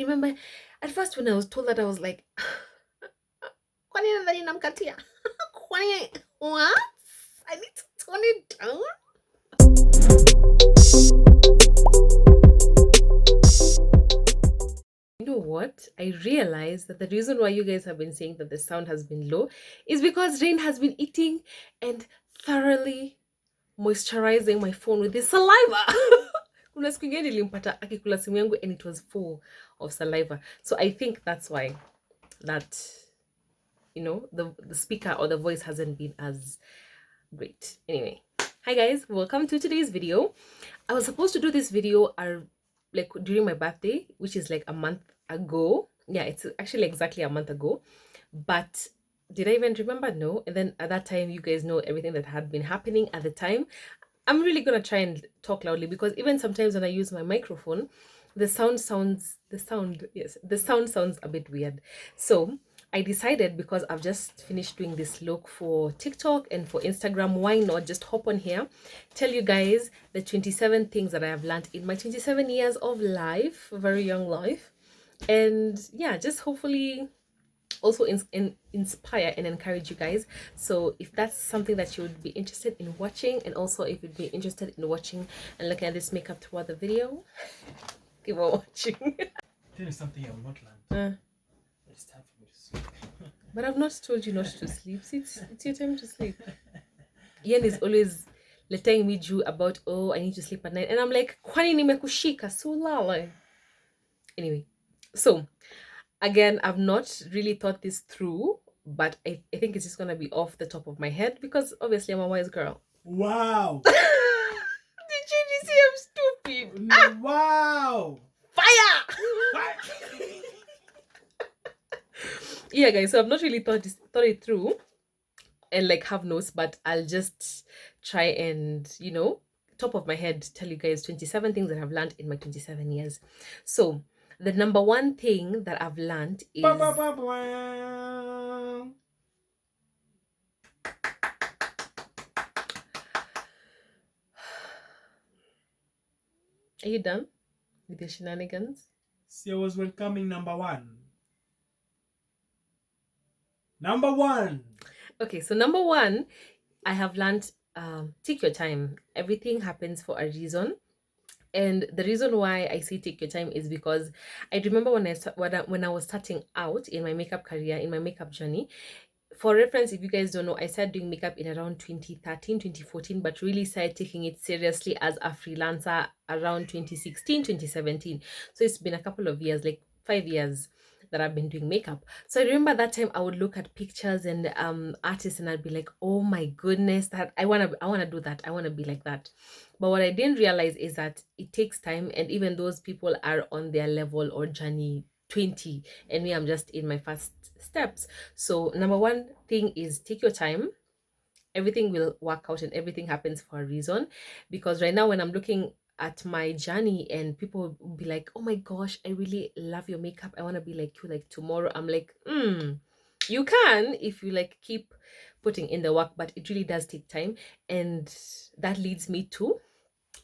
Remember, at first when I was told that, I was like, "Kwani nadhani namkatia? What? I need to tone it down." You know what? I realized that the reason why you guys have been saying that the sound has been low is because Rain has been eating and thoroughly moisturizing my phone with his saliva. Kuna siku ingine nilimpata akikula simu yangu and it was full of saliva. So I think that's why that the speaker or the voice hasn't been as great. Anyway, hi guys, welcome to today's video. I was supposed to do this video like during my birthday, which is like a month ago. Yeah, it's actually exactly a month ago. But did I even remember? No. And then at that time, you guys know everything that had been happening at the time. I'm really gonna try and talk loudly because even sometimes when I use my microphone, the sound sounds a bit weird. So I decided, because I've just finished doing this look for TikTok and for Instagram, why not just hop on here, tell you guys the 27 things that I have learned in my 27 years of life, very young life. And yeah, just hopefully also inspire and encourage you guys. So if that's something that you would be interested in watching, and also if you'd be interested in watching and looking at this makeup throughout the video, keep on watching. Tell you something I will not learn. It's time for me to sleep. But I've not told you not to sleep. See, it's your time to sleep. Ian is always letting me do about, oh, I need to sleep at night, and I'm like, kwani nimekushika so lala. Anyway, so again, I've not really thought this through, but I think it's just gonna be off the top of my head because obviously I'm a wise girl. Wow! Did you see I'm stupid? No, wow! Fire! Fire! Yeah, guys, so I've not really thought it through and like have notes, but I'll just try and top of my head tell you guys 27 things that I've learned in my 27 years. So the number one thing that I've learned is, are you done with your shenanigans? See, I was welcoming number one. Number one. Okay, so number one, I have learned, take your time. Everything happens for a reason. And the reason why I say take your time is because I remember when I was starting out in my makeup career, in my makeup journey. For reference, if you guys don't know, I started doing makeup in around 2013, 2014, but really started taking it seriously as a freelancer around 2016, 2017. So it's been a couple of years, like 5 years that I've been doing makeup. So I remember that time I would look at pictures and artists, and I'd be like, oh my goodness, that I wanna do that. I wanna be like that. But what I didn't realize is that it takes time, and even those people are on their level or journey 20, and me, I'm just in my first steps. So number one thing is take your time. Everything will work out and everything happens for a reason. Because right now when I'm looking at my journey and people will be like, oh my gosh, I really love your makeup, I want to be like you like tomorrow, I'm like, you can if you like keep putting in the work, but it really does take time. And that leads me to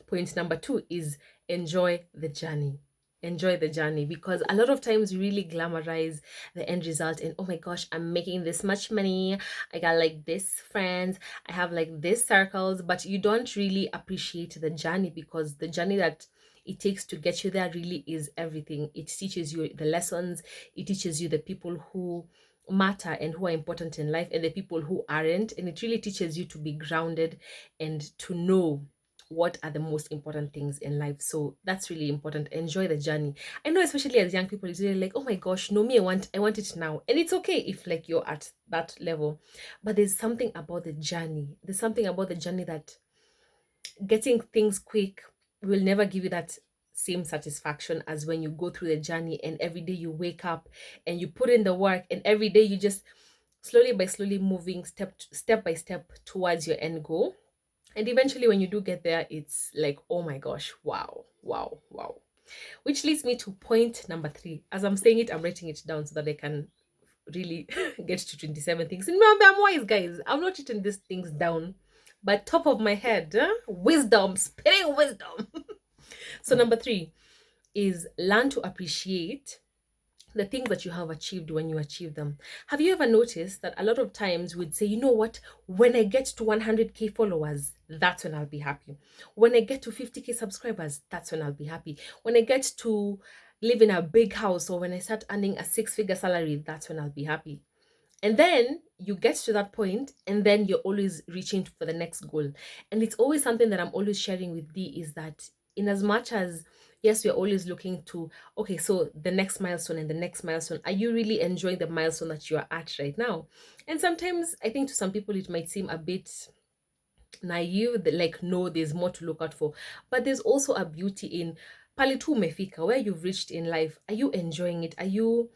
point number two, is enjoy the journey. Enjoy the journey, because a lot of times we really glamorize the end result, and oh my gosh, I'm making this much money, I got like this friends, I have like this circles, but you don't really appreciate the journey, because the journey that it takes to get you there really is everything. It teaches you the lessons, it teaches you the people who matter and who are important in life and the people who aren't, and it really teaches you to be grounded and to know what are the most important things in life. So that's really important. Enjoy the journey. I know, especially as young people, it's really like, oh my gosh, no, me, I want it now. And it's okay if like you're at that level, but there's something about the journey. There's something about the journey that getting things quick will never give you that same satisfaction as when you go through the journey, and every day you wake up and you put in the work, and every day you just slowly by slowly moving step by step towards your end goal. And eventually, when you do get there, it's like, oh my gosh, wow, wow, wow. Which leads me to point number three. As I'm saying it, I'm writing it down so that I can really get to 27 things. And remember, I'm wise, guys. I'm not written these things down, but top of my head, wisdom, spitting wisdom. So, number three is learn to appreciate the things that you have achieved when you achieve them. Have you ever noticed that a lot of times we'd say, you know what, when I get to 100K followers, that's when I'll be happy. When I get to 50K subscribers, that's when I'll be happy. When I get to live in a big house, or when I start earning a six-figure salary, that's when I'll be happy. And then you get to that point, and then you're always reaching for the next goal. And it's always something that I'm always sharing with Dee, is that in as much as, yes, we're always looking to, okay, so the next milestone and the next milestone, are you really enjoying the milestone that you are at right now? And sometimes I think to some people it might seem a bit naive, that like, no, there's more to look out for. But there's also a beauty in palitu mefika, where you've reached in life. Are you enjoying it? Are you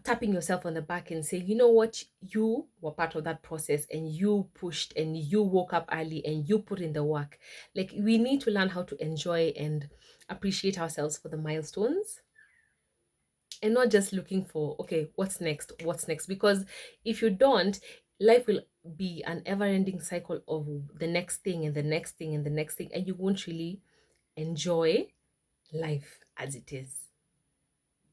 tapping yourself on the back and saying, you know what, you were part of that process, and you pushed, and you woke up early, and you put in the work? Like, we need to learn how to enjoy and appreciate ourselves for the milestones, and not just looking for, okay, what's next, because if you don't, life will be an ever-ending cycle of the next thing and the next thing and the next thing, and you won't really enjoy life as it is.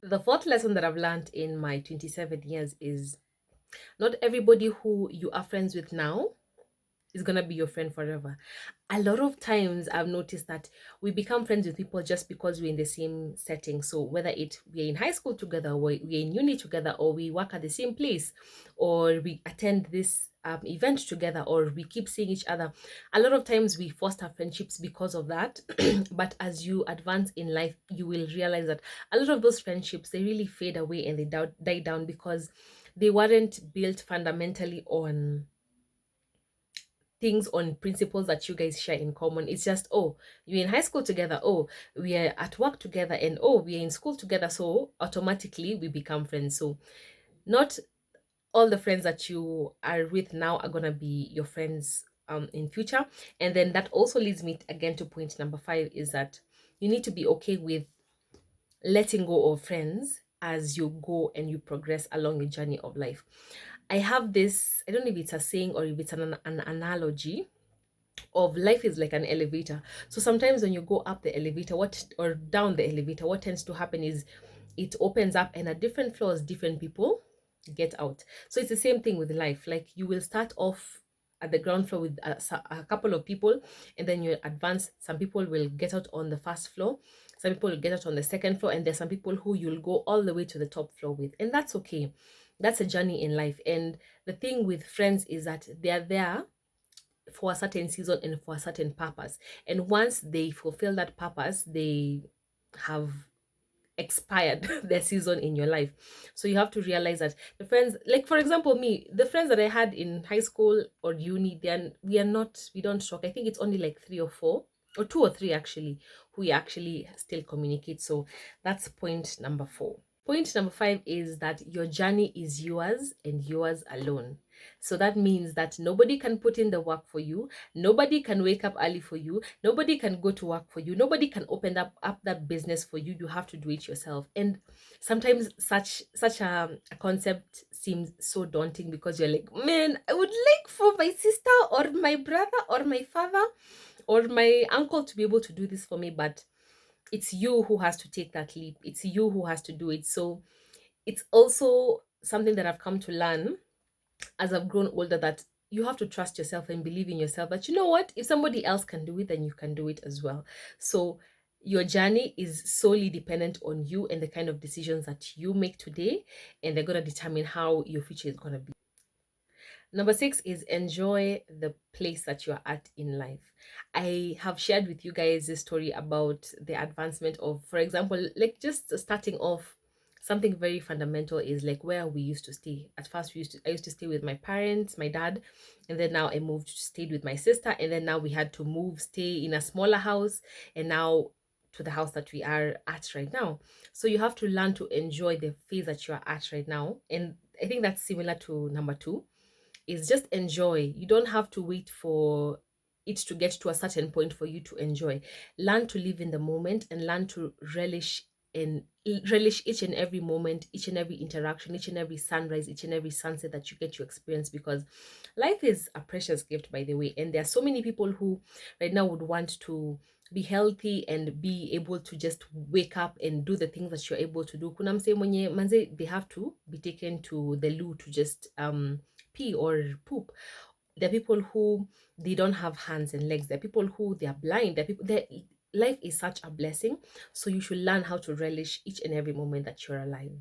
The fourth lesson that I've learned in my 27 years is, not everybody who you are friends with now is gonna be your friend forever. A lot of times I've noticed that we become friends with people just because we're in the same setting. So whether we're in high school together, or we're in uni together, or we work at the same place, or we attend this event together, or we keep seeing each other. A lot of times we foster friendships because of that. But as you advance in life, you will realize that a lot of those friendships, they really fade away, and they die down, because they weren't built fundamentally on things, on principles that you guys share in common. It's just, oh, you're in high school together, oh, we are at work together, and oh, we are in school together, so automatically we become friends. So not all the friends that you are with now are gonna be your friends in future. And then that also leads me again to point number 5, is that you need to be okay with letting go of friends as you go and you progress along your journey of life. I have this, I don't know if it's a saying or if it's an analogy of life is like an elevator. So sometimes when you go up the elevator, what or down the elevator, what tends to happen is it opens up, and at different floors, different people get out. So it's the same thing with life. Like, you will start off at the ground floor with a couple of people, and then you advance. Some people will get out on the first floor, some people will get out on the second floor, and there's some people who you'll go all the way to the top floor with, and that's okay. That's a journey in life. And the thing with friends is that they're there for a certain season and for a certain purpose. And once they fulfill that purpose, they have expired their season in your life. So you have to realize that the friends, like for example, me, the friends that I had in high school or uni, then we don't talk. I think it's only like 3 or 4, or 2 or 3 actually, who we actually still communicate. So that's point number 4. Point number 5 is that your journey is yours and yours alone. So that means that nobody can put in the work for you. Nobody can wake up early for you. Nobody can go to work for you. Nobody can open up that business for you. You have to do it yourself. And sometimes such a concept seems so daunting, because you're like, man, I would like for my sister or my brother or my father or my uncle to be able to do this for me, but it's you who has to take that leap. It's you who has to do it. So it's also something that I've come to learn as I've grown older, that you have to trust yourself and believe in yourself, that you know what, if somebody else can do it, then you can do it as well. So your journey is solely dependent on you and the kind of decisions that you make today, and they're going to determine how your future is going to be. Number 6 is enjoy the place that you're at in life. I have shared with you guys this story about the advancement of, for example, like just starting off, something very fundamental is like where we used to stay. At first, I used to stay with my parents, my dad, and then now I moved, stayed with my sister, and then now we had to move, stay in a smaller house, and now to the house that we are at right now. So you have to learn to enjoy the phase that you are at right now. And I think that's similar to number 2, is just enjoy. You don't have to wait for it to get to a certain point for you to enjoy. Learn to live in the moment, and learn to and relish each and every moment, each and every interaction, each and every sunrise, each and every sunset that you get to experience, because life is a precious gift, by the way. And there are so many people who right now would want to be healthy and be able to just wake up and do the things that you're able to do. Kuna mse mwenye manze they have to be taken to the loo to just pee or poop. There are people who they don't have hands and legs. There are people who they are blind. There are people there. Life is such a blessing, so you should learn how to relish each and every moment that you're alive.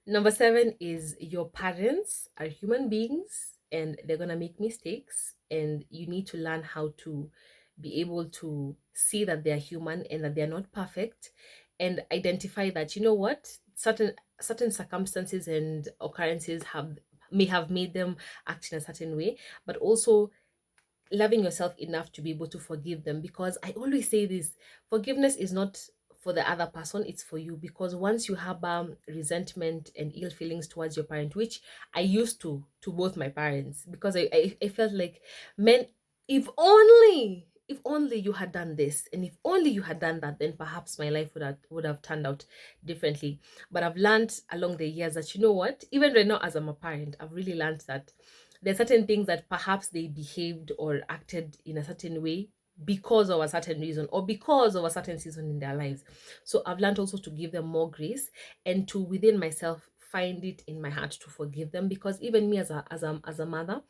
Number seven is your parents are human beings and they're going to make mistakes, and you need to learn how to be able to see that they're human and that they're not perfect, and identify that, you know what, certain circumstances and occurrences have may have made them act in a certain way, but also loving yourself enough to be able to forgive them. Because I always say this, forgiveness is not for the other person, it's for you. Because once you have resentment and ill feelings towards your parent, which I used to both my parents, because I felt like, man, if only you had done this and if only you had done that, then perhaps my life would have turned out differently. But I've learned along the years that, you know what, even right now as I'm a parent, I've really learned that there's certain things that perhaps they behaved or acted in a certain way because of a certain reason or because of a certain season in their lives. So I've learned also to give them more grace and to within myself find it in my heart to forgive them, because even me as a mother,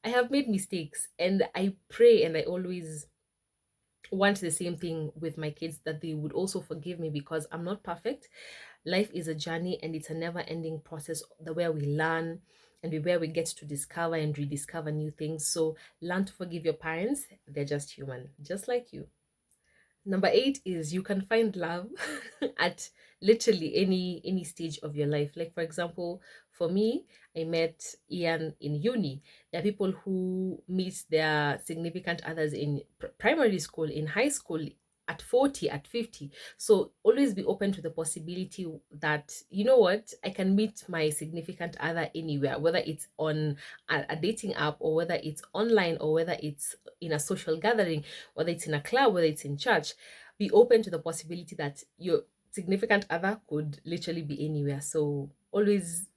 I have made mistakes, and I pray and I always want the same thing with my kids, that they would also forgive me, because I'm not perfect. Life is a journey and it's a never ending process, the where we learn and where we get to discover and rediscover new things. So learn to forgive your parents. They're just human, just like you. Number eight is you can find love at literally any stage of your life. Like for example, for me, I met Ian in uni. There are people who meet their significant others in primary school, in high school, at 40, at 50. So always be open to the possibility that, you know what, I can meet my significant other anywhere, whether it's on a dating app, or whether it's online, or whether it's in a social gathering, whether it's in a club, whether it's in church. Be open to the possibility that your significant other could literally be anywhere. So always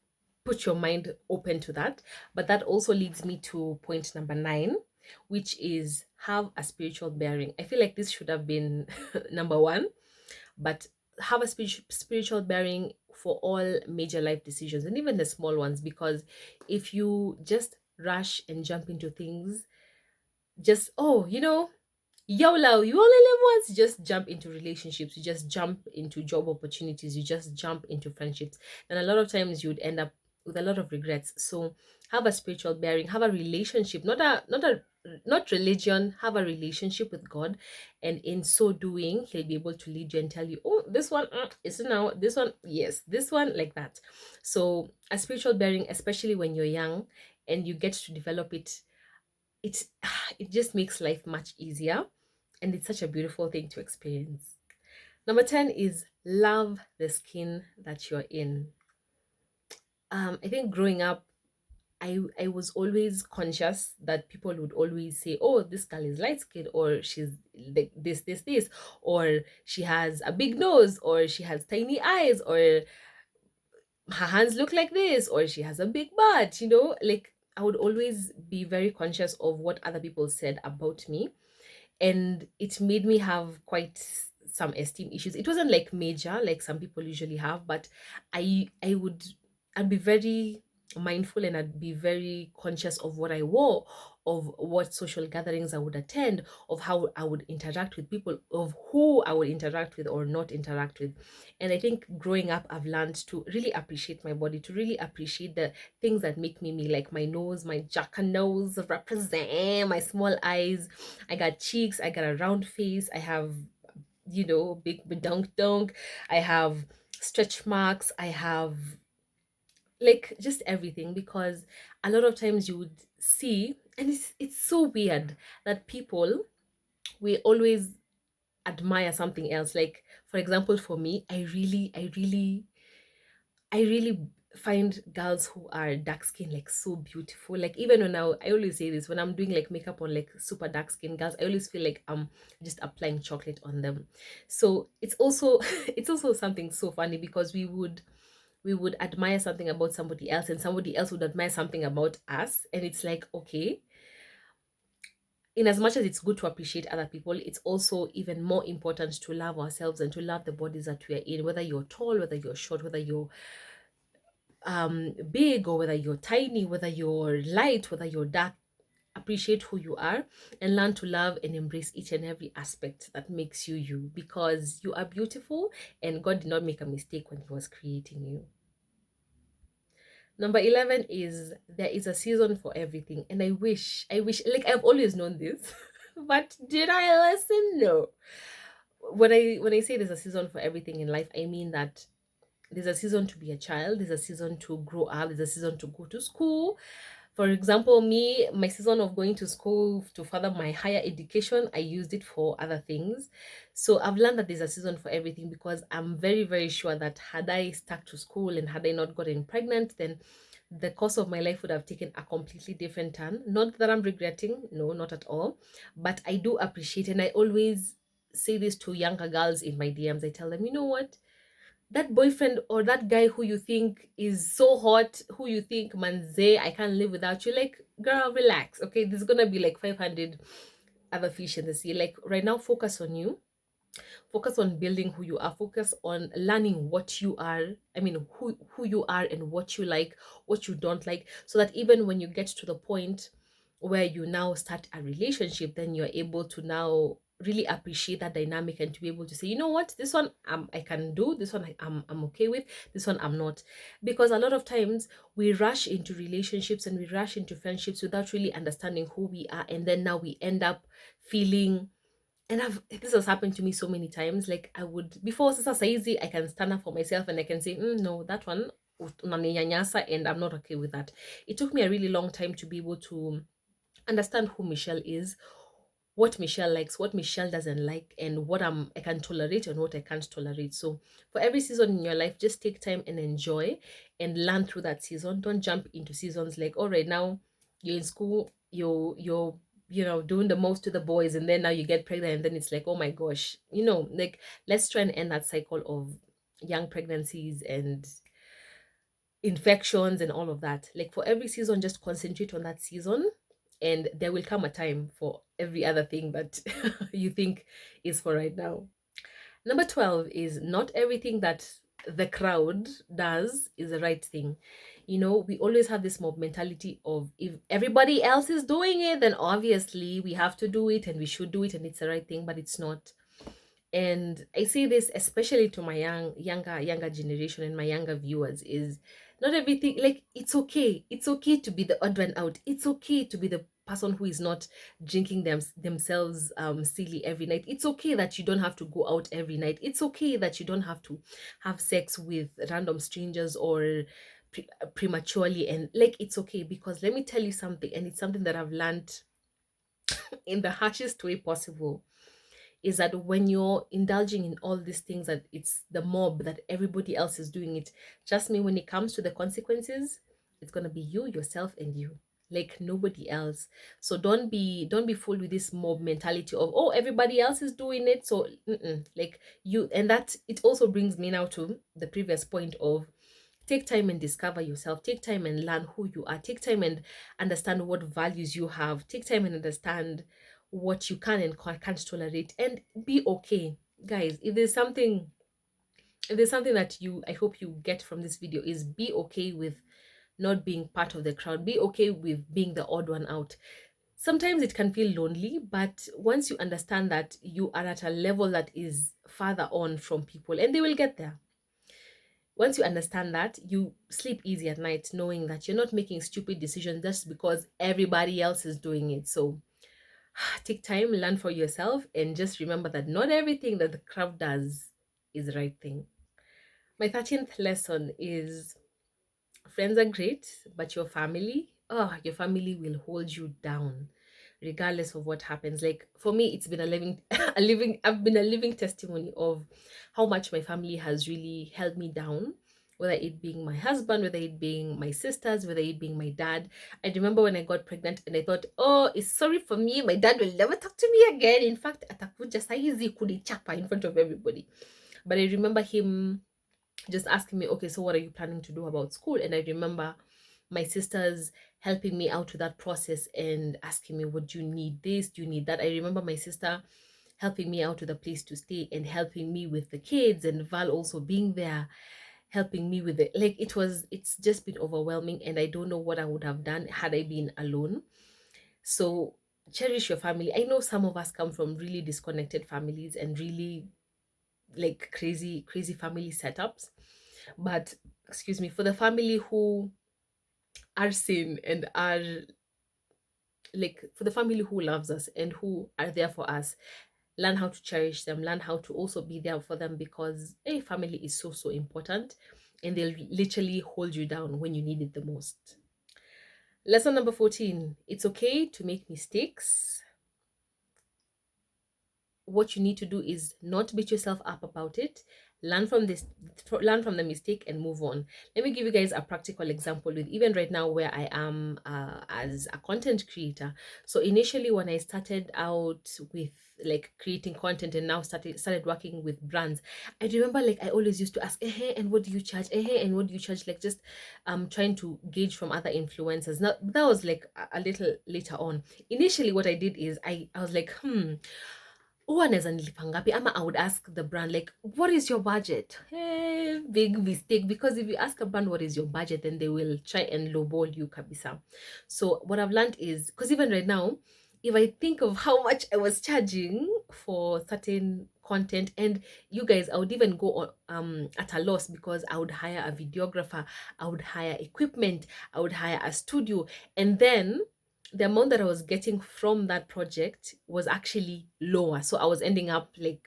put your mind open to that. But that also leads me to point number nine, which is have a spiritual bearing. I feel like this should have been number one, but have a spiritual bearing for all major life decisions and even the small ones. Because if you just rush and jump into things, just, oh, YOLO, you only live once. You just jump into relationships, you just jump into job opportunities, you just jump into friendships. And a lot of times you would end up with a lot of regrets. So have a spiritual bearing, have a relationship, not religion, have a relationship with God. And in so doing, He'll be able to lead you and tell you, oh, this one is now, this one, yes, this one, like that. So a spiritual bearing, especially when you're young and you get to develop it, it it just makes life much easier, and it's such a beautiful thing to experience. Number 10 is love the skin that you're in. I think growing up, I was always conscious that people would always say, oh, this girl is light skinned, or she's like this, or she has a big nose, or she has tiny eyes, or her hands look like this, or she has a big butt, like I would always be very conscious of what other people said about me, and it made me have quite some esteem issues. It wasn't like major like some people usually have, but I'd be very mindful, and I'd be very conscious of what I wore, of what social gatherings I would attend, of how I would interact with people, of who I would interact with or not interact with. And I think growing up, I've learned to really appreciate my body, to really appreciate the things that make me me, like my nose, my jacker nose represent, my small eyes. I got cheeks, I got a round face, I have, big dunk dunk, I have stretch marks, I have like just everything. Because a lot of times you would see, and it's so weird that people, we always admire something else. Like for example, for me, I really find girls who are dark skin like so beautiful. Like even when I always say this, when I'm doing like makeup on like super dark skin girls, I always feel like I'm just applying chocolate on them. So it's also it's also something so funny, because we would admire something about somebody else, and somebody else would admire something about us, and it's like, okay, in as much as it's good to appreciate other people, it's also even more important to love ourselves and to love the bodies that we are in, whether you're tall, whether you're short, whether you're big, or whether you're tiny, whether you're light, whether you're dark. Appreciate who you are and learn to love and embrace each and every aspect that makes you you, because you are beautiful and God did not make a mistake when he was creating you. Number 11 is there is a season for everything. And I wish, like I've always known this, but did I listen? No. When I say there's a season for everything in life, I mean that there's a season to be a child, there's a season to grow up, there's a season to go to school. For example, me, my season of going to school to further my higher education, I used it for other things. So I've learned that there's a season for everything, because I'm very, very sure that had I stuck to school and had I not gotten pregnant, then the course of my life would have taken a completely different turn. Not that I'm regretting, no, not at all. But I do appreciate, and I always say this to younger girls in my DMs. I tell them, you know what? That boyfriend or that guy who you think is so hot, who you think, manze, I can't live without you, like, girl, relax. Okay, there's gonna be like 500 other fish in the sea. Like, right now, focus on you, focus on building who you are, focus on learning what you are, I mean who you are and what you like, what you don't like, so that even when you get to the point where you now start a relationship, then you're able to now really appreciate that dynamic and to be able to say, you know what, this one I can do, this one I'm okay with, this one I'm not. Because a lot of times we rush into relationships and we rush into friendships without really understanding who we are, and then now we end up feeling, and this has happened to me so many times. Like, I would, before Sasa Saizi, I can stand up for myself and I can say, no, that one unaninyanyasa, and I'm not okay with that. It took me a really long time to be able to understand who Michelle is, what Michelle likes, what Michelle doesn't like, and what I can tolerate and what I can't tolerate. So for every season in your life, just take time and enjoy and learn through that season. Don't jump into seasons like, oh, right now you're in school, you're doing the most to the boys, and then now you get pregnant, and then it's like, oh my gosh, like, let's try and end that cycle of young pregnancies and infections and all of that. Like, for every season, just concentrate on that season, and there will come a time for every other thing that you think is for right now. Number 12 is not everything that the crowd does is the right thing. We always have this mob mentality of, if everybody else is doing it, then obviously we have to do it and we should do it and it's the right thing, but it's not. And I say this especially to my younger generation and my younger viewers, is not everything, like, it's okay to be the odd one out, it's okay to be the person who is not drinking themselves silly every night. It's okay that you don't have to go out every night. It's okay that you don't have to have sex with random strangers or prematurely, and like, it's okay. Because let me tell you something, and it's something that I've learned in the harshest way possible, is that when you're indulging in all these things, that it's the mob, that everybody else is doing it, trust me, when it comes to the consequences, it's going to be you, yourself, and you, like nobody else. So don't be fooled with this mob mentality of, oh, everybody else is doing it, so like you. And that, it also brings me now to the previous point of, take time and discover yourself, take time and learn who you are, take time and understand what values you have, take time and understand what you can and can't tolerate, and be okay. Guys, if there's something that I hope you get from this video, is be okay with not being part of the crowd, be okay with being the odd one out. Sometimes it can feel lonely, but once you understand that you are at a level that is farther on from people, and they will get there, once you understand that, you sleep easy at night knowing that you're not making stupid decisions just because everybody else is doing it. So take time, learn for yourself, and just remember that not everything that the crowd does is the right thing. My 13th lesson is, friends are great, but your family will hold you down regardless of what happens. Like, for me, it's been a living I've been a living testimony of how much my family has really held me down, whether it being my husband, whether it being my sisters, whether it being my dad. I remember when I got pregnant and I thought, oh, it's sorry for me, my dad will never talk to me again. In fact, atakuja saizi kunichapa in front of everybody. But I remember him just asking me, okay, so what are you planning to do about school? And I remember my sisters helping me out with that process and asking me, what do you need, this, do you need that? I remember my sister helping me out with a place to stay and helping me with the kids, and Val also being there helping me with it. Like, it's just been overwhelming, and I don't know what I would have done had I been alone. So cherish your family. I know some of us come from really disconnected families and really like crazy family setups, but excuse me, for the family who are sane and are like, for the family who loves us and who are there for us, learn how to cherish them, learn how to also be there for them, because a family is so important, and they'll literally hold you down when you need it the most. Lesson number 14: it's okay to make mistakes. What you need to do is not beat yourself up about it. Learn from this, learn from the mistake and move on. Let me give you guys a practical example with even right now where I am as a content creator. So initially when I started out with like creating content and now started working with brands, I remember like I always used to ask, and what do you charge, and what do you charge, like just trying to gauge from other influencers. Now that was like a little later on. Initially what I did is I was like, huwa anaweza nilipa ngapi, ama I would ask the brand like, what is your budget? Big mistake, because if you ask a brand what is your budget, then they will try and lowball you kabisa. So what I've learned is, because even right now, if I think of how much I was charging for certain content, and you guys, I would even go on, at a loss, because I would hire a videographer, I would hire equipment, I would hire a studio, and then the amount that I was getting from that project was actually lower. So I was ending up like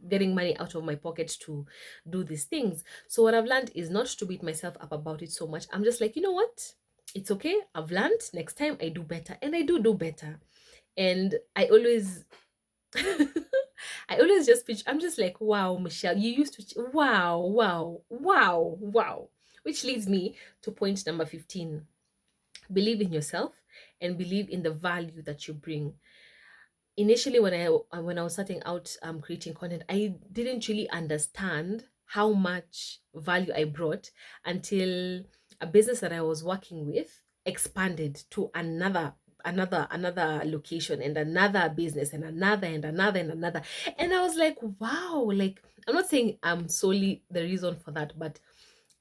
getting money out of my pocket to do these things. So what I've learned is not to beat myself up about it so much. I'm just like, you know what? It's okay. I've learned. Next time I do better. And I do better. And I always I always just pitch. I'm just like, wow, Michelle, you used to wow, wow, wow, wow. Which leads me to point number 15. Believe in yourself and believe in the value that you bring. Initially when I was starting out creating content, I didn't really understand how much value I brought until a business that I was working with expanded to another location, and another business, and another, and I was like, wow. Like, I'm not saying I'm solely the reason for that, but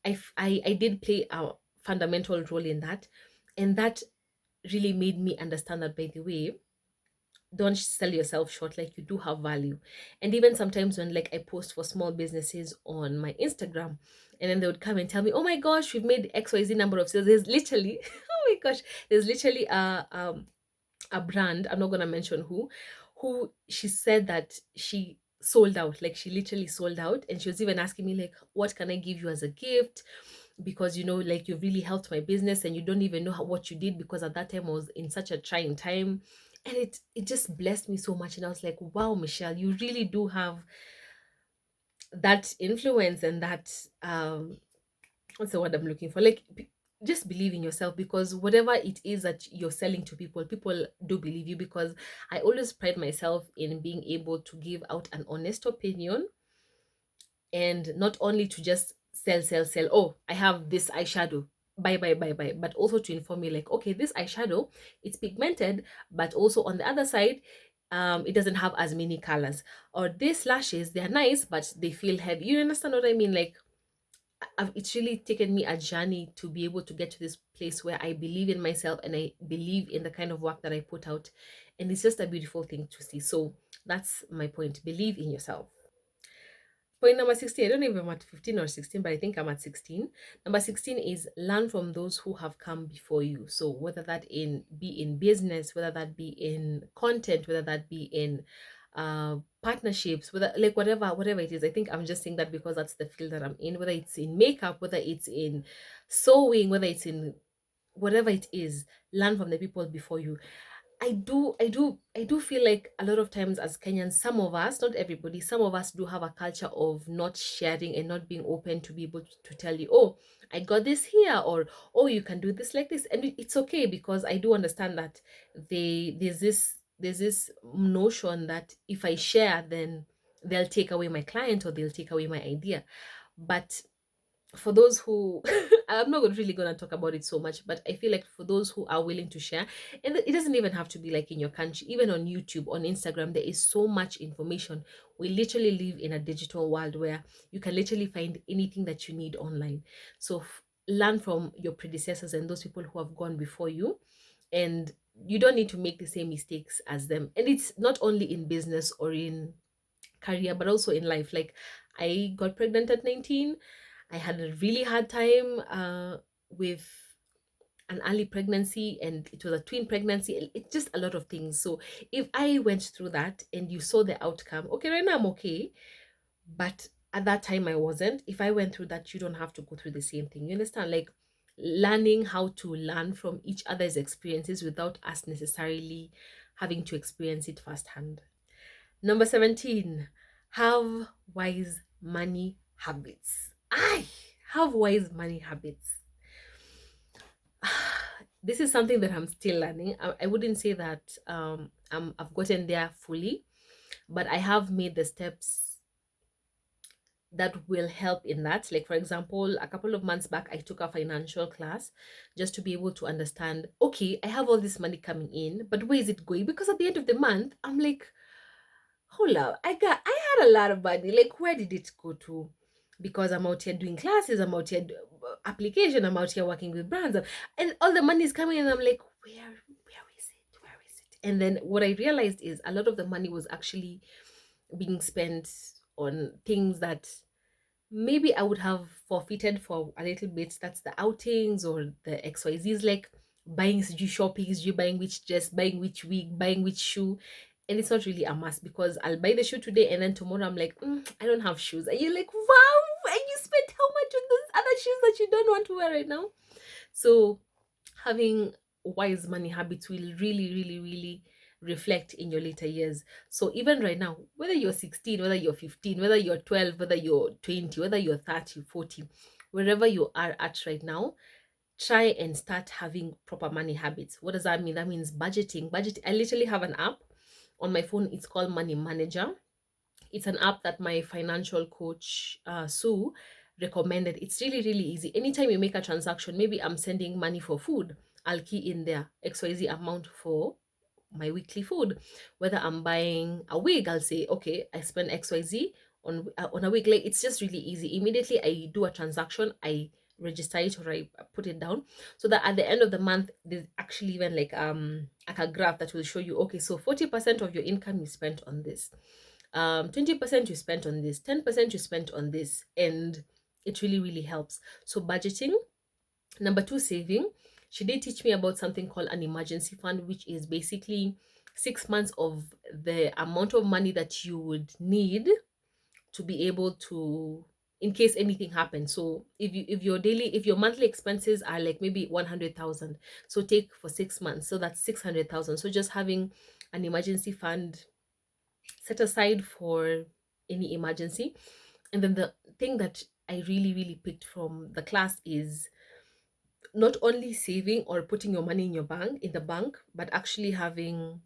I did play a fundamental role in that, and that really made me understand that, by the way, don't sell yourself short. Like, you do have value. And even sometimes when like I post for small businesses on my Instagram, and then they would come and tell me, oh my gosh, we've made XYZ number of sales. There's literally oh my gosh, there's literally a brand, I'm not gonna mention who she said that she sold out. Like, she literally sold out, and she was even asking me like, what can I give you as a gift, because like, you've really helped my business, and you don't even know what you did, because at that time I was in such a trying time. And it just blessed me so much, and I was like, wow, Michelle, you really do have that influence, and that what's the word I'm looking for, like, just believe in yourself, because whatever it is that you're selling to people, people do believe you. Because I always pride myself in being able to give out an honest opinion, and not only to just sell. Oh, I have this eyeshadow, buy, but also to inform you like, okay, this eyeshadow, it's pigmented, but also on the other side, it doesn't have as many colors. Or these lashes, they're nice, but they feel heavy. You understand what I mean? Like, it's really taken me a journey to be able to get to this place where I believe in myself, and I believe in the kind of work that I put out. And it's just a beautiful thing to see. So that's my point. Believe in yourself. Point number 16, I don't know if I'm at 15 or 16, but I think I'm at 16. Number 16 is learn from those who have come before you. So whether that be in business, whether that be in content, whether that be in partnerships, whether like whatever it is. I think I'm just saying that because that's the field that I'm in, whether it's in makeup, whether it's in sewing, whether it's in whatever it is, learn from the people before you. I do feel like a lot of times as Kenyans, some of us, not everybody, some of us do have a culture of not sharing and not being open to be able to tell you, oh, I got this here, or oh, you can do this like this. And it's okay, because I do understand that there's this notion that if I share, then they'll take away my client, or they'll take away my idea. But for those who I'm not really gonna talk about it so much, but I feel like for those who are willing to share, and it doesn't even have to be like in your country, even on YouTube, on Instagram, there is so much information. We literally live in a digital world where you can literally find anything that you need online. So learn from your predecessors and those people who have gone before you, and you don't need to make the same mistakes as them. And it's not only in business or in career, but also in life. Like, I got pregnant at 19. I had a really hard time with an early pregnancy, and it was a twin pregnancy. It's just a lot of things. So if I went through that and you saw the outcome, okay, right now I'm okay, but at that time I wasn't. If I went through that, you don't have to go through the same thing. You understand? Like, learning how to learn from each other's experiences without us necessarily having to experience it firsthand. Number 17, have wise money habits. I have wise money habits. This is something that I'm still learning. I wouldn't say that I've gotten there fully, but I have made the steps that will help in that. Like, for example, a couple of months back, I took a financial class just to be able to understand, okay, I have all this money coming in, but where is it going? Because at the end of the month, I'm like, hold up, I had a lot of money. Like, where did it go to? Because I'm out here doing classes, I'm out here application, I'm out here working with brands, and all the money is coming, and I'm like, where is it? Where is it? And then what I realized is a lot of the money was actually being spent on things that maybe I would have forfeited for a little bit. That's the outings or the XYZs, like buying sijui shopping, sijui buying which dress, buying which wig, buying which shoe. And it's not really a must, because I'll buy the shoe today and then tomorrow I'm like, I don't have shoes. And you're like, wow, and you spent how much on those other shoes that you don't want to wear right now? So having wise money habits will really, really, really reflect in your later years. So even right now, whether you're 16, whether you're 15, whether you're 12, whether you're 20, whether you're 30, 40, wherever you are at right now, try and start having proper money habits. What does that mean? That means budgeting. Budget. I literally have an app on my phone. It's called Money Manager. It's an app that my financial coach, Sue, recommended. It's really, really easy. Anytime you make a transaction, maybe I'm sending money for food, I'll key in there XYZ amount for my weekly food. Whether I'm buying a wig, I'll say, okay, I spend XYZ on a week. Like, it's just really easy. Immediately I do a transaction, I register it or I put it down, so that at the end of the month there's actually even like a graph that will show you, okay, so 40% of your income is spent on this, 20% you spent on this, 10% you spent on this, and it really, really helps. So budgeting. Number two, saving. She did teach me about something called an emergency fund, which is basically 6 months of the amount of money that you would need to be able to, in case anything happens. So if your monthly expenses are like maybe 100,000, so take for 6 months, so that's 600,000. So just having an emergency fund set aside for any emergency. And then the thing that I really, really picked from the class is not only saving or putting your money in your bank, in the bank, but actually having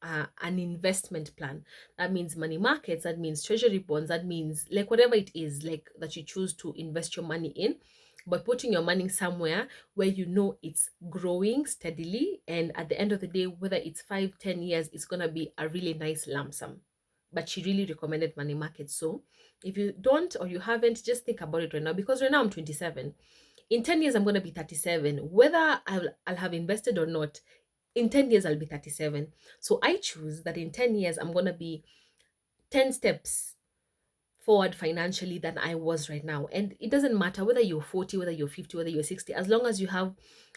an investment plan. That means money markets, that means treasury bonds, that means like whatever it is like that you choose to invest your money in, but putting your money somewhere where you know it's growing steadily, and at the end of the day, whether it's 5, 10 years, it's gonna be a really nice lump sum. But she really recommended money markets. So if you don't or you haven't, just think about it right now, because right now I'm 27. In 10 years I'm going to be 37. Whether I'll have invested or not, in 10 years I'll be 37. So I choose that in 10 years I'm going to be 10 steps forward financially than I was right now. And it doesn't matter whether you're 40, whether you're 50, whether you're 60, as long as you have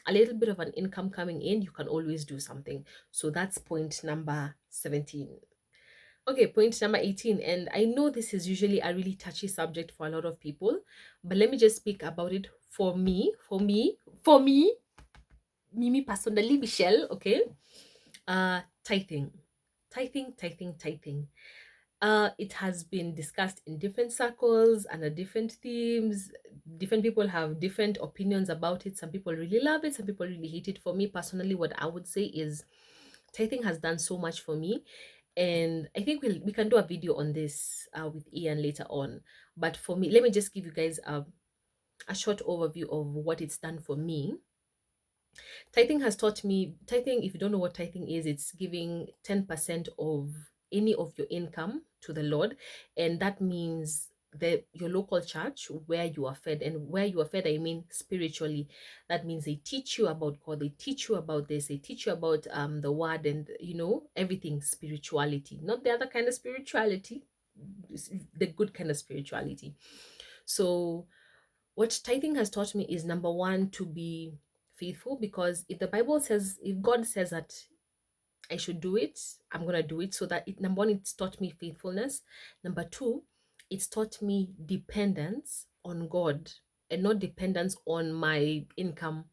a little bit of an income coming in, you can always do something. So that's point number 17. Okay, point number 18. And I know this is usually a really touchy subject for a lot of people, but let me just speak about it for me, Mimi personally, Michelle, okay? Tithing. Tithing. It has been discussed in different circles and at different themes. Different people have different opinions about it. Some people really love it, some people really hate it. For me personally, what I would say is tithing has done so much for me, and I think we can do a video on this with Ian later on. But for me, let me just give you guys a short overview of what it's done for me. Tithing has taught me, tithing, if you don't know what tithing is, it's giving 10% of any of your income to the Lord. And that means your local church where you are fed. And where you are fed, I mean spiritually. That means they teach you about God, they teach you about this, they teach you about the word, and everything spirituality, not the other kind of spirituality, the good kind of spirituality. So what tithing has taught me is, number one, to be faithful, because if the Bible says, if God says that I should do it, I'm gonna do it. So that number one, it's taught me faithfulness. Number two, it's taught me dependence on God and not dependence on my income.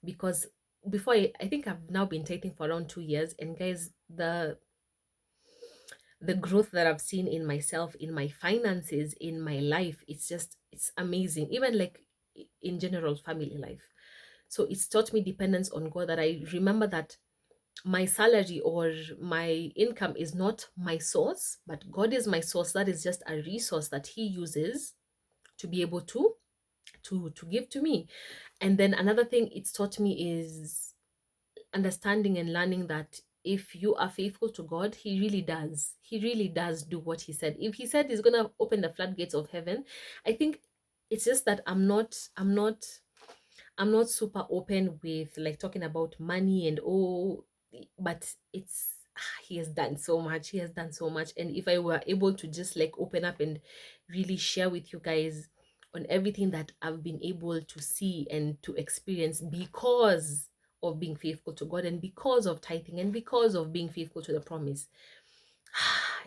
Because before, I think I've now been tithing for around 2 years, and guys, the growth that I've seen in myself, in my finances, in my life, it's amazing. Even like in general family life. So it's taught me dependence on God, that I remember that my salary or my income is not my source, but God is my source. That is just a resource that He uses to be able to give to me. And then another thing it's taught me is understanding and learning that if you are faithful to God, He really does do what He said. If He said He's gonna open the floodgates of heaven, I think it's just that I'm not super open with like talking about money and oh, but He has done so much. He has done so much. And if I were able to just like open up and really share with you guys on everything that I've been able to see and to experience because of being faithful to God, and because of tithing, and because of being faithful to the promise,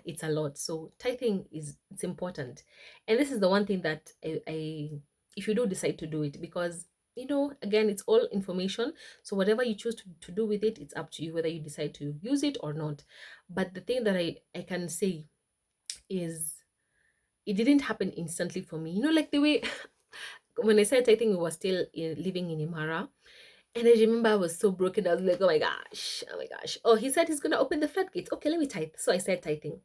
it's a lot. So tithing it's important. And this is the one thing that I if you do decide to do it, because again, it's all information. So whatever you choose to do with it, it's up to you whether you decide to use it or not. But the thing that I can say is, it didn't happen instantly for me, like the way when I said tithing, we were still living in Imara. And I remember I was so broken. I was like, oh my gosh, oh my gosh. Oh, he said he's going to open the floodgates. Okay, let me tithe. So I started tithing.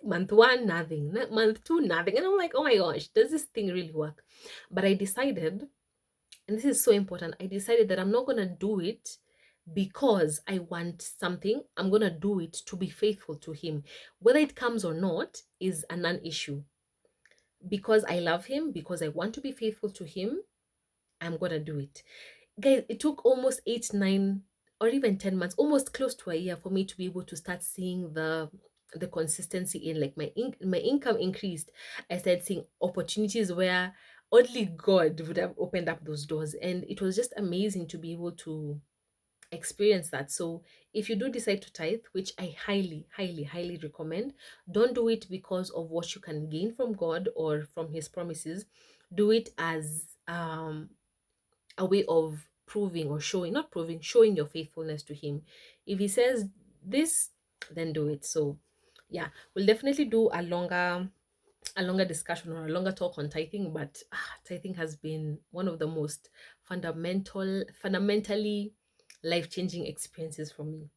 Month one, nothing. Month two, nothing. And I'm like, oh my gosh, does this thing really work? But I decided, and this is so important, I decided that I'm not going to do it because I want something. I'm going to do it to be faithful to Him. Whether it comes or not is a non issue. Because I love Him, because I want to be faithful to Him, I'm going to do it. Guys, it took almost 8, 9, or even 10 months, almost close to a year, for me to be able to start seeing the consistency in like my income increased. I started seeing opportunities where only God would have opened up those doors, and it was just amazing to be able to experience that. So if you do decide to tithe, which I highly, highly, highly recommend, don't do it because of what you can gain from God or from His promises. Do it as a way of proving or showing, not proving, showing your faithfulness to Him. If He says this, then do it. So yeah, we'll definitely do a longer discussion or a longer talk on tithing. But tithing has been one of the most fundamentally life-changing experiences for me.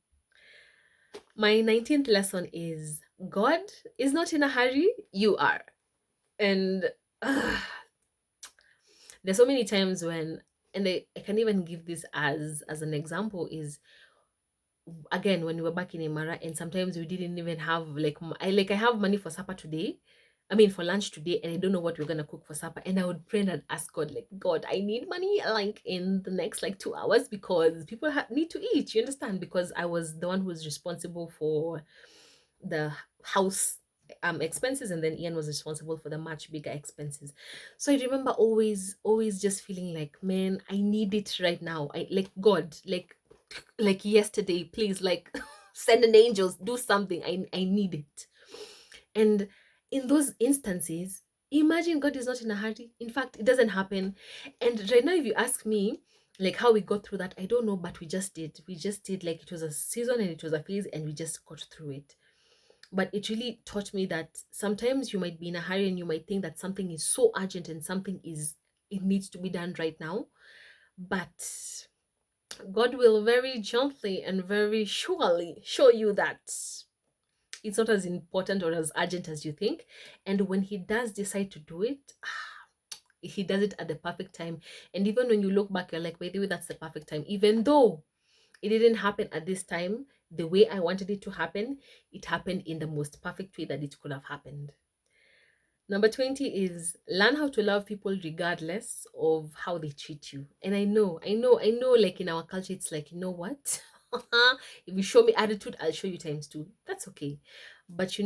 My 19th lesson is, God is not in a hurry, you are. And there's so many times when, and I can even give this as an example, is again when we were back in Imara, and sometimes we didn't even have like I have money for supper today. I mean for lunch today, and I don't know what we're gonna cook for supper. And I would pray and I'd ask God, like, God, I need money like in the next like 2 hours, because people need to eat. You understand? Because I was the one who was responsible for the house expenses, and then Ian was responsible for the much bigger expenses. So I remember always just feeling like, man, I need it right now. I like, God, like yesterday, please, like send an angels, do something. I need it. And in those instances, imagine God is not in a hurry. In fact, it doesn't happen. And right now, if you ask me like how we got through that, I don't know, but we just did, like it was a season and it was a phase, and we just got through it. But it really taught me that sometimes you might be in a hurry and you might think that something is so urgent and it needs to be done right now. But God will very gently and very surely show you that it's not as important or as urgent as you think. And when He does decide to do it, he does it at the perfect time. And even when you look back, you're like, wait, wait, that's the perfect time. Even though it didn't happen at this time, the way I wanted it to happen, it happened in the most perfect way that it could have happened. Number 20 is learn how to love people regardless of how they treat you. And I know, like in our culture, it's like, you know what? If you show me attitude, I'll show you times two. That's okay. But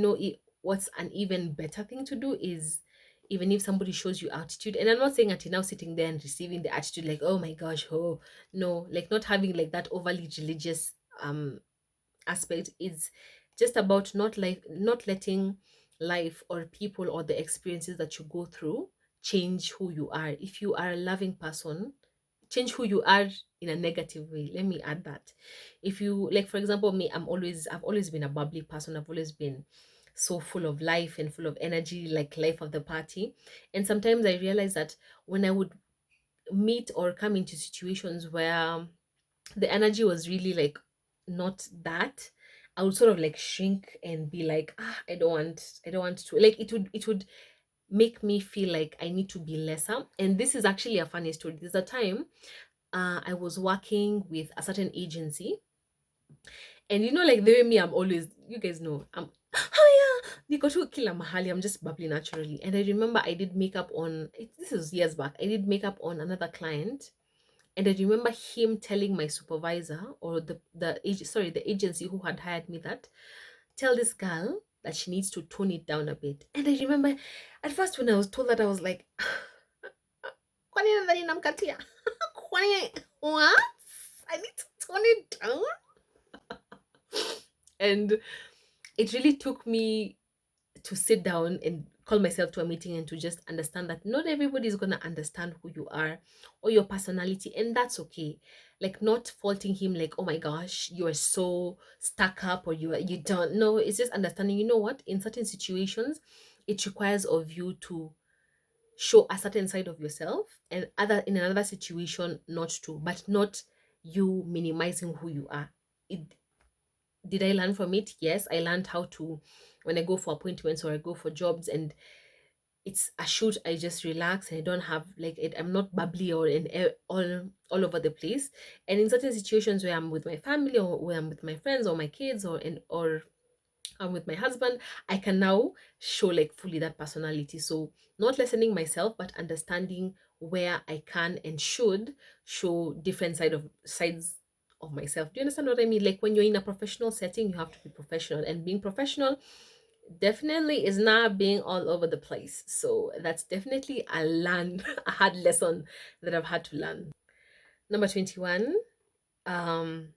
what's an even better thing to do is even if somebody shows you attitude, and I'm not saying that you're now sitting there and receiving the attitude like, oh my gosh, oh no, like not having like that overly religious aspect is just about not letting life or people or the experiences that you go through change who you are. If you are a loving person, change who you are in a negative way. Let me add that. If you, like, for example, me, I've always been a bubbly person. I've always been so full of life and full of energy, like life of the party. And sometimes I realize that when I would meet or come into situations where the energy was really like not that, I would sort of like shrink and be like, I don't want to, like, it would make me feel like I need to be lesser. And this is actually a funny story. There's a time I was working with a certain agency, and like the way me, I'm always, you guys know, I'm oh yeah, niko tu kila mahali, I'm just bubbly naturally. And I remember I did makeup on this is years back. I did makeup on another client, and I remember him telling my supervisor, or the agency who had hired me, that tell this girl that she needs to tone it down a bit. And I remember at first when I was told that, I was like, "Kwani nadhani namkatia? What? I need to tone it down?" And it really took me to sit down and call myself to a meeting and to just understand that not everybody is going to understand who you are or your personality, and that's okay. Like, not faulting him like, oh my gosh, you are so stuck up, or you don't know. It's just understanding, what, in certain situations it requires of you to show a certain side of yourself, and other in another situation not to, but not you minimizing who you are. it, did I learn from it? Yes, I learned how to, when I go for appointments or I go for jobs and it's a shoot, I just relax and I don't have like it. I'm not bubbly or all over the place. And in certain situations where I'm with my family or where I'm with my friends or my kids or I'm with my husband, I can now show like fully that personality. So not lessening myself, but understanding where I can and should show different sides of myself. Do you understand what I mean? Like, when you're in a professional setting, you have to be professional, and being professional definitely is not being all over the place. So that's definitely a hard lesson that I've had to learn. Number 21, um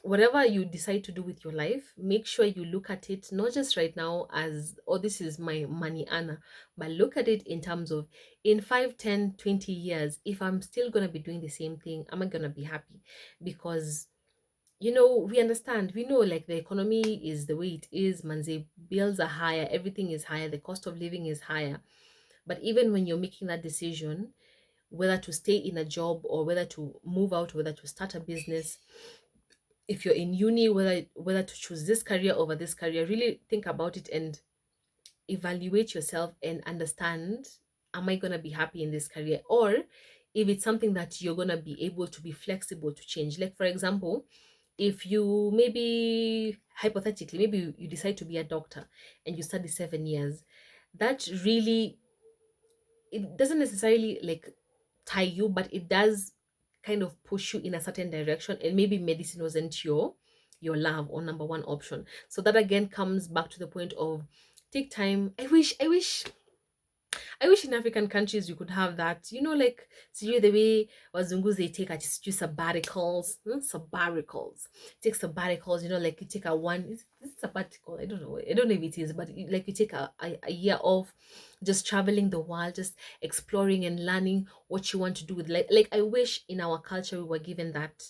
whatever you decide to do with your life, make sure you look at it not just right now as, oh, this is my money Anna, but look at it in terms of, in 5, 10, 20 years, if I'm still going to be doing the same thing, am I going to be happy? Because we understand, we know, like, the economy is the way it is, manze, bills are higher, everything is higher, the cost of living is higher. But even when you're making that decision, whether to stay in a job or whether to move out, whether to start a business, if you're in uni, whether to choose this career over this career, really think about it and evaluate yourself and understand, am I going to be happy in this career? Or if it's something that you're going to be able to be flexible to change. Like, for example, if you, maybe hypothetically, maybe you decide to be a doctor and you study 7 years, that really, it doesn't necessarily like tie you, but it does kind of push you in a certain direction. And maybe medicine wasn't your love or number one option. So that again comes back to the point of, take time. I wish in African countries you could have that. Like, see the way Wazungus, they take just sabbaticals, sabbaticals. Take sabbaticals, like you take a one, is sabbatical? I don't know if it is, but like you take a year off, just traveling the world, just exploring and learning what you want to do with life. Like, I wish in our culture we were given that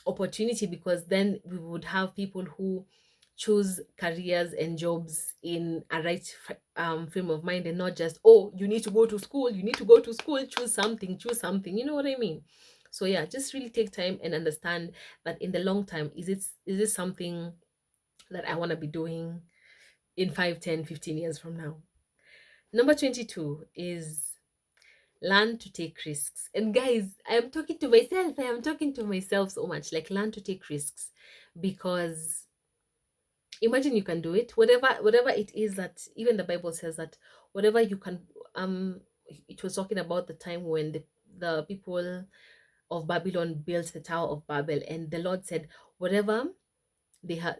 opportunity, because then we would have people who choose careers and jobs in a right frame of mind, and not just, oh, you need to go to school, choose something, you know what I mean? So yeah, just really take time and understand that in the long time, is this something that I want to be doing in 5, 10, 15 years from now? Number 22 is Learn to take risks. And guys, I am talking to myself. I am talking to myself so much. Like, learn to take risks, because imagine you can do it. Whatever it is, that even the Bible says that whatever you can. It was talking about the time when the people of Babylon built the Tower of Babel, and the Lord said, whatever they have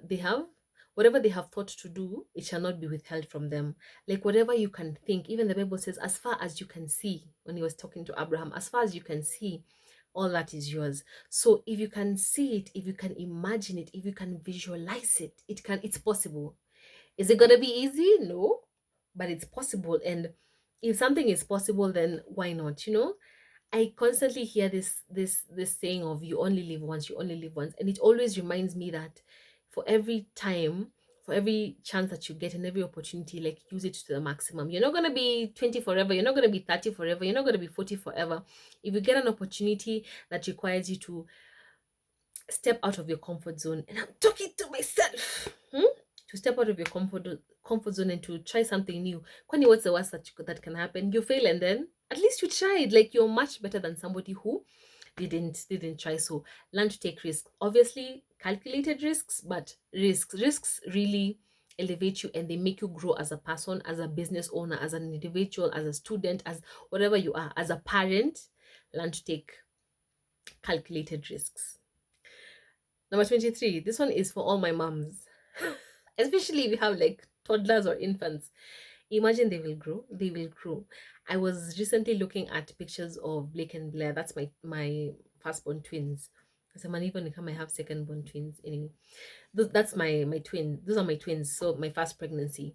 whatever they have thought to do, it shall not be withheld from them. Like, whatever you can think, even the Bible says, as far as you can see, when he was talking to Abraham, as far as you can see, all that is yours. So if you can see it, if you can imagine it, if you can visualize it, it's possible. Is it gonna be easy? No, but it's possible. And if something is possible, then why not, I constantly hear this saying of, you only live once, you only live once. And it always reminds me that for every time, for every chance that you get and every opportunity, like, use it to the maximum. You're not gonna be 20 forever, you're not gonna be 30 forever, you're not gonna be 40 forever. If you get an opportunity that requires you to step out of your comfort zone, and I'm talking to myself, to step out of your comfort zone and to try something new. Kwani, what's the worst that can happen? You fail, and then at least you tried. Like, you're much better than somebody who didn't try. So learn to take risks. Obviously, calculated risks, but risks really elevate you, and they make you grow as a person, as a business owner, as an individual, as a student, as whatever you are, as a parent. Learn to take calculated risks. Number 23. This one is for all my moms. Especially if you have like toddlers or infants. Imagine they will grow. They will grow. I was recently looking at pictures of Blake and Blair. That's my firstborn twins. As a man, even come, I have second-born twins. Anyway, that's my twin. Those are my twins. So my first pregnancy.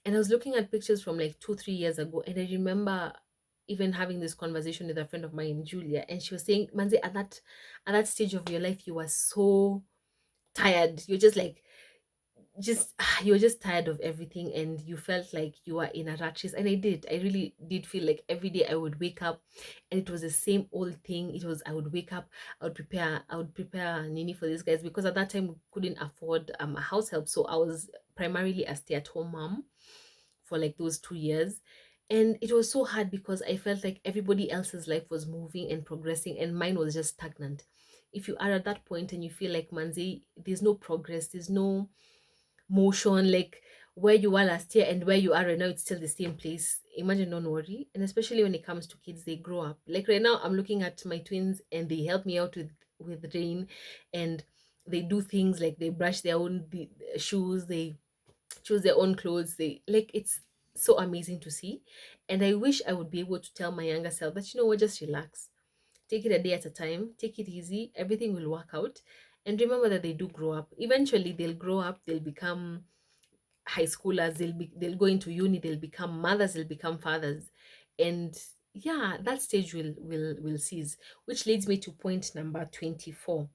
And I was looking at pictures from like 2-3 years ago, and I remember even having this conversation with a friend of mine, Julia, and she was saying, Manzi, at that stage of your life, you were so tired. You're just like, you're just tired of everything, and you felt like you were in a rat race. And I really did feel like every day I would wake up and it was the same old thing. It was, I would wake up, I would prepare nini for these guys, because at that time we couldn't afford a house help. So I was primarily a stay-at-home mom for like those 2 years. And it was so hard because I felt like everybody else's life was moving and progressing, and mine was just stagnant. If you are at that point and you feel like, Manzi, there's no progress, there's no motion, like where you were last year and where you are right now, it's still the same place. Imagine, don't worry. And especially when it comes to kids, they grow up. Like right now, I'm looking at my twins and they help me out with Rain, and they do things like they brush their own shoes, they choose their own clothes. They like, it's so amazing to see. And I wish I would be able to tell my younger self that, just relax, take it a day at a time, take it easy, everything will work out. And remember that they do grow up. Eventually they'll grow up, they'll become high schoolers, they'll go into uni, they'll become mothers, they'll become fathers. And yeah, that stage will cease. Which leads me to point number 24.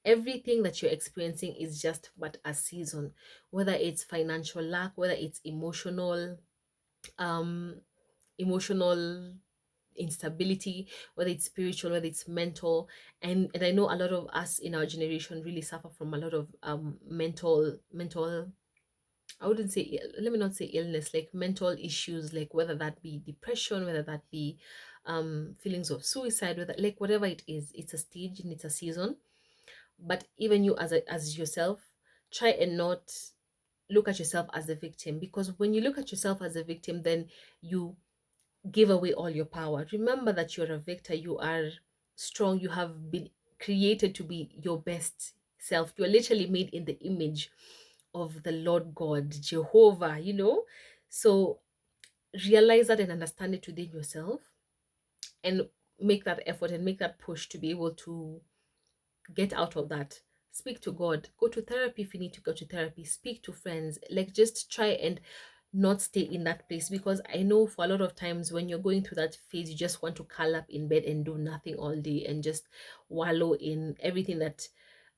Everything that you're experiencing is just but a season, whether it's financial lack, whether it's um emotional instability, whether it's spiritual, whether it's mental. And I know a lot of us in our generation really suffer from a lot of mental, I wouldn't say, let me not say illness, like mental issues, like whether that be depression, whether that be feelings of suicide, whether, like, whatever it is, it's a stage and it's a season. But even you as yourself, try and not look at yourself as a victim, because when you look at yourself as a victim, then you give away all your power. Remember that you're a victor, you are strong, you have been created to be your best self. You're literally made in the image of the Lord God, Jehovah, So realize that and understand it within yourself, and make that effort and make that push to be able to get out of that. Speak to God, go to therapy if you need to go to therapy, speak to friends, like just try and not stay in that place. Because I know for a lot of times when you're going through that phase, you just want to curl up in bed and do nothing all day and just wallow in everything that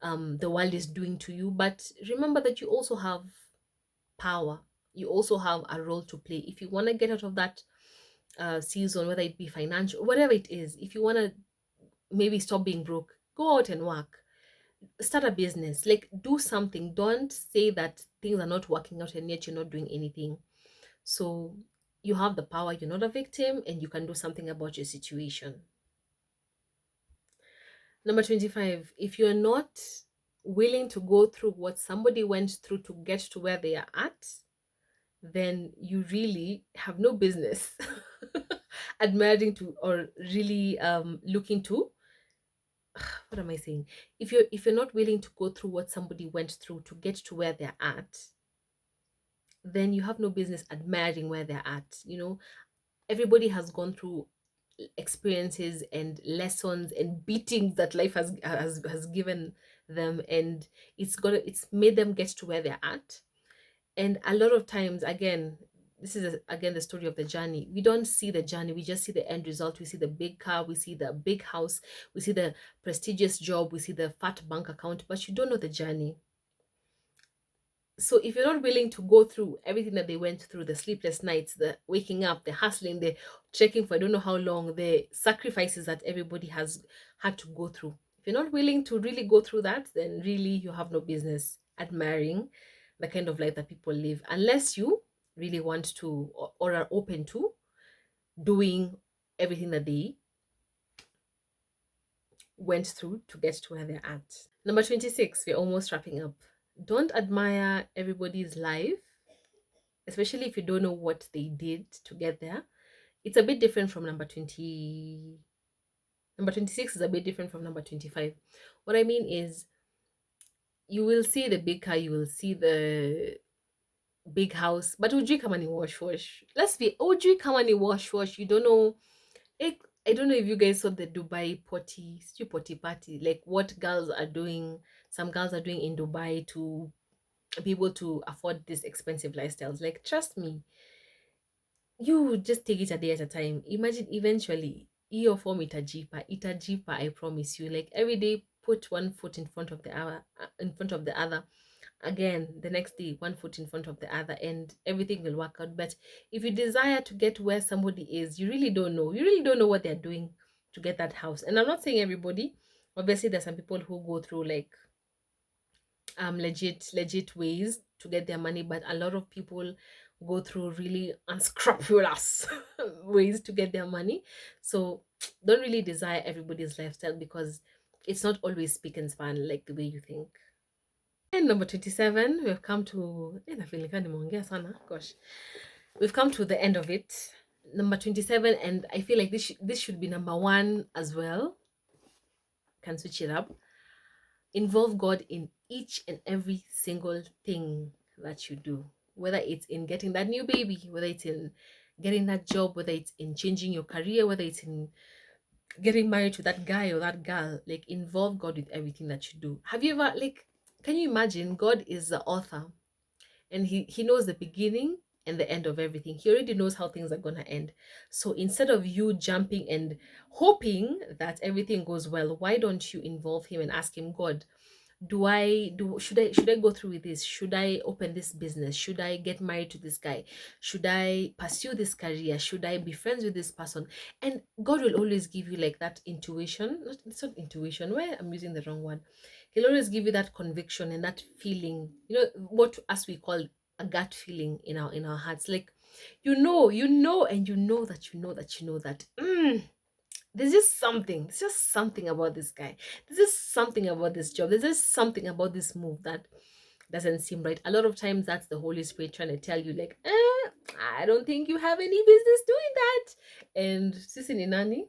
the world is doing to you. But remember that you also have power, you also have a role to play. If you want to get out of that season, whether it be financial, whatever it is, if you want to maybe stop being broke, go out and work, start a business, like do something. Don't say that things are not working out and yet you're not doing anything. So you have the power, you're not a victim, and you can do something about your situation. Number 25, if you're not willing to go through what somebody went through to get to where they are at, then you really have no business admiring to, or really looking to, what am I saying? If you're not willing to go through what somebody went through to get to where they're at, then you have no business admiring where they're at. Everybody has gone through experiences and lessons and beatings that life has given them, and it's made them get to where they're at. And a lot of times, again, this is again the story of the journey. We don't see the journey, we just see the end result. We see the big car, we see the big house, we see the prestigious job, we see the fat bank account, but you don't know the journey. So if you're not willing to go through everything that they went through, the sleepless nights, the waking up, the hustling, the checking for I don't know how long, the sacrifices that everybody has had to go through, if you're not willing to really go through that, then really you have no business admiring the kind of life that people live, unless you really want to, or are open to doing everything that they went through to get to where they're at. Number 26, we're almost wrapping up. Don't admire everybody's life, especially if you don't know what they did to get there. It's a bit different from number 20. Number 26 is a bit different from number 25. What I mean is, you will see the big car, you will see the big house, but Uji come and wash wash. Let's be Uji come and wash wash. You don't know. I don't know if you guys saw the Dubai potty party, like what girls are doing. Some girls are doing in Dubai to be able to afford these expensive lifestyles. Like, trust me, you just take it a day at a time. Imagine eventually your form itajipa, I promise you. Like every day, put one foot in front of the other, again the next day, one foot in front of the other, and everything will work out. But if you desire to get where somebody is, you really don't know what they're doing to get that house. And I'm not saying everybody. Obviously there's some people who go through like legit ways to get their money, but a lot of people go through really unscrupulous ways to get their money. So don't really desire everybody's lifestyle, because it's not always speak and span like the way you think. And number 27, we've come to I feel like nimeongea sana. Gosh, we've come to the end of it. Number 27, and I feel like this should be number one as well. Can switch it up. Involve God in each and every single thing that you do, whether it's in getting that new baby, whether it's in getting that job, whether it's in changing your career, whether it's in getting married to that guy or that girl. Like, involve God with everything that you do. Have you ever, like, can you imagine? God is the author, and he knows the beginning and the end of everything. He already knows how things are going to end. So instead of you jumping and hoping that everything goes well, why don't you involve him and ask him, God, do I do should I go through with this? Should I open this business? Should I get married to this guy? Should I pursue this career? Should I be friends with this person? And God will always give you like that intuition. It's not intuition, where I'm using the wrong one. He'll always give you that conviction and that feeling, what as we call a gut feeling in our hearts. Like, and you know that there's just something about this guy, there's just something about this job, there's just something about this move that doesn't seem right. A lot of times that's the Holy Spirit trying to tell you, like, I don't think you have any business doing that. And sisi ni nani,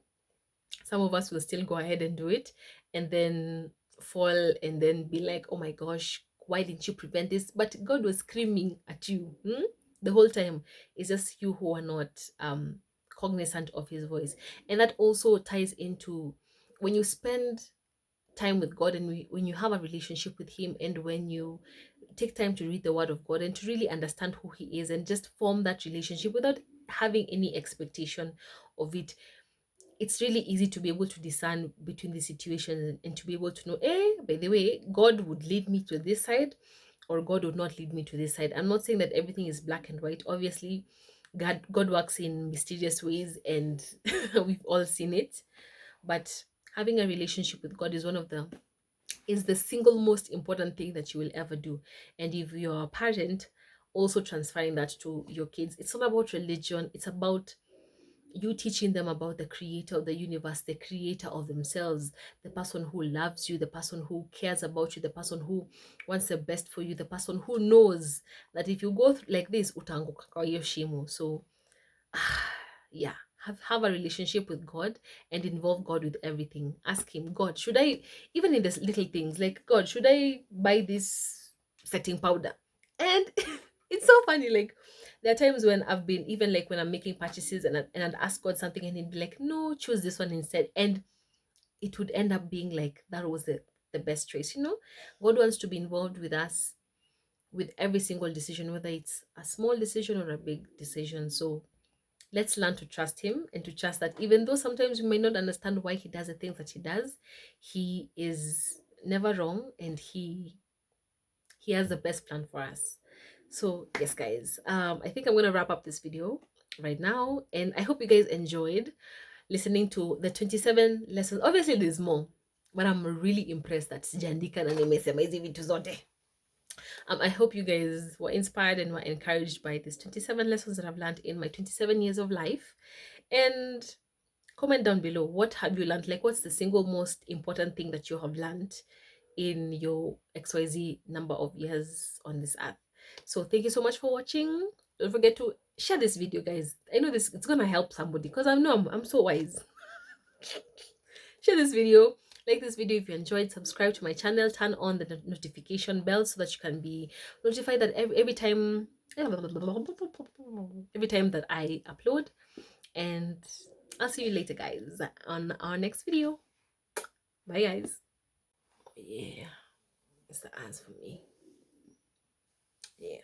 some of us will still go ahead and do it, and then fall and then be like, oh my gosh, why didn't you prevent this? But God was screaming at you, the whole time. It's just you who are not cognizant of his voice. And that also ties into when you spend time with God, and when you have a relationship with him, and when you take time to read the word of God and to really understand who he is, and just form that relationship without having any expectation of it. It's really easy to be able to discern between the situations, and to be able to know, by the way, God would lead me to this side, or God would not lead me to this side. I'm not saying that everything is black and white. Obviously, God works in mysterious ways, and we've all seen it. But having a relationship with God is the single most important thing that you will ever do. And if you're a parent, also transferring that to your kids. It's not about religion, it's about you teaching them about the creator of the universe, the creator of themselves, the person who loves you, the person who cares about you, the person who wants the best for you, the person who knows that if you go like this, utanguka kwa hiyo shimo. So yeah, have a relationship with God and involve God with everything. Ask him, God, should I, even in the little things, like, God, should I buy this setting powder? And it's so funny, like there are times when I've been, even like when I'm making purchases, and I'd ask God something and he'd be like, no, choose this one instead. And it would end up being like that was the best choice. God wants to be involved with us with every single decision, whether it's a small decision or a big decision. So let's learn to trust him, and to trust that even though sometimes we may not understand why he does the things that he does, he is never wrong, and he has the best plan for us. So yes, guys, I think I'm gonna wrap up this video right now, and I hope you guys enjoyed listening to the 27 lessons. Obviously there's more, but I'm really impressed that sijaandika na nimesema hizi vitu zote. I hope you guys were inspired and were encouraged by these 27 lessons that I've learned in my 27 years of life. And comment down below, what have you learned? Like, what's the single most important thing that you have learned in your XYZ number of years on this earth? So thank you so much for watching. Don't forget to share this video, guys. I know this it's gonna help somebody, because I know I'm so wise. Share this video, like this video if you enjoyed, subscribe to my channel, turn on the notification bell so that you can be notified that every time that I upload. And I'll see you later, guys, on our next video. Bye, guys. Yeah, it's the ads for me. Yeah.